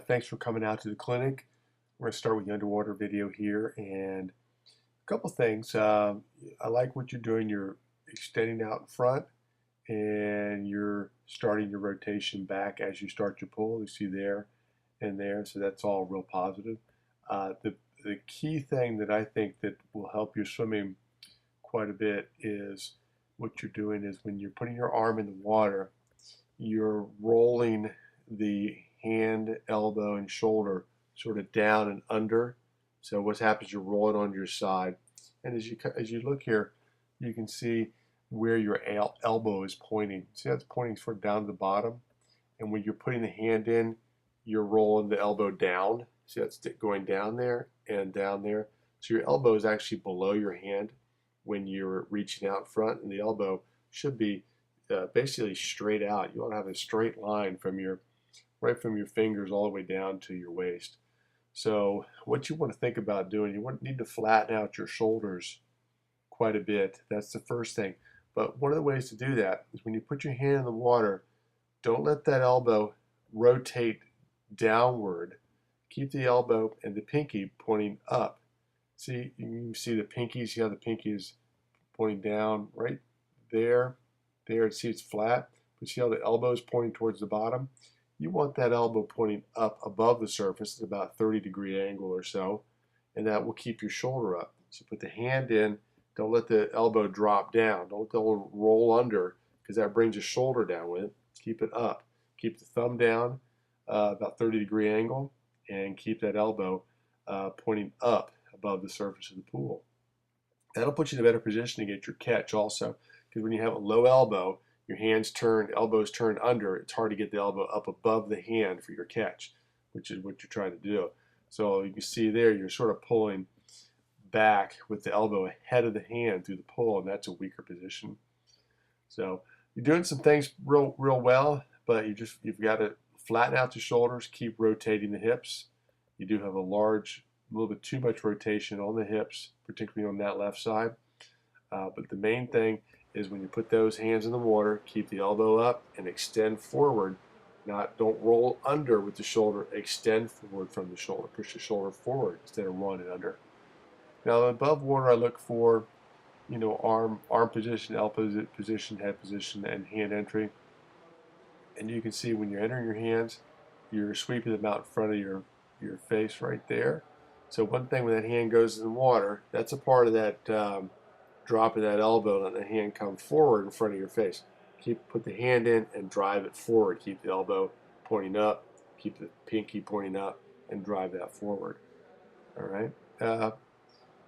Thanks for coming out to the clinic. We're going to start with the underwater video here, and a couple things. I like what you're doing. You're extending out in front and you're starting your rotation back as you start your pull. You see there and there, so that's all real positive. The key thing that I think that will help your swimming quite a bit is what you're doing is when you're putting your arm in the water, you're rolling the hand, elbow, and shoulder sort of down and under. So what happens, you're rolling on your side. And as you look here, you can see where your elbow is pointing. See how it's pointing sort of down to the bottom? And when you're putting the hand in, you're rolling the elbow down. See that's going down there and down there. So your elbow is actually below your hand when you're reaching out front, and the elbow should be basically straight out. You want to have a straight line from right from your fingers all the way down to your waist. So what you want to think about doing, you need to flatten out your shoulders quite a bit. That's the first thing. But one of the ways to do that is when you put your hand in the water, don't let that elbow rotate downward. Keep the elbow and the pinky pointing up. See, you can see the pinky, see how the pinky is pointing down right there. There, see it's flat, but see how the elbow is pointing towards the bottom? You want that elbow pointing up above the surface at about 30-degree angle or so, and that will keep your shoulder up. So put the hand in, don't let the elbow drop down, don't let the elbow roll under, because that brings your shoulder down with it. Keep it up. Keep the thumb down, about 30-degree angle, and keep that elbow pointing up above the surface of the pool. That'll put you in a better position to get your catch also, because when you have a low elbow, your hands turned, elbows turned under, it's hard to get the elbow up above the hand for your catch, which is what you're trying to do. So you can see there, you're sort of pulling back with the elbow ahead of the hand through the pull, and that's a weaker position. So you're doing some things real well, but you've got to flatten out the shoulders, keep rotating the hips. You do have a little bit too much rotation on the hips, particularly on that left side. But the main thing is when you put those hands in the water, keep the elbow up and extend forward. Don't roll under with the shoulder, extend forward from the shoulder. Push the shoulder forward instead of running under. Now above water, I look for, arm position, elbow position, head position, and hand entry. And you can see when you're entering your hands, you're sweeping them out in front of your face right there. So one thing when that hand goes in the water, that's a part of that dropping that elbow and the hand come forward in front of your face. Put the hand in and drive it forward. Keep the elbow pointing up, keep the pinky pointing up, and drive that forward. All right.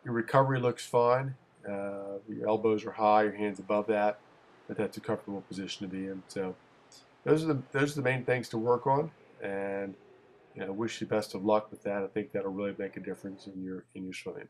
Your recovery looks fine. Your elbows are high, your hands above that, but that's a comfortable position to be in. So those are the main things to work on, and wish you best of luck with that. I think that'll really make a difference in your swimming.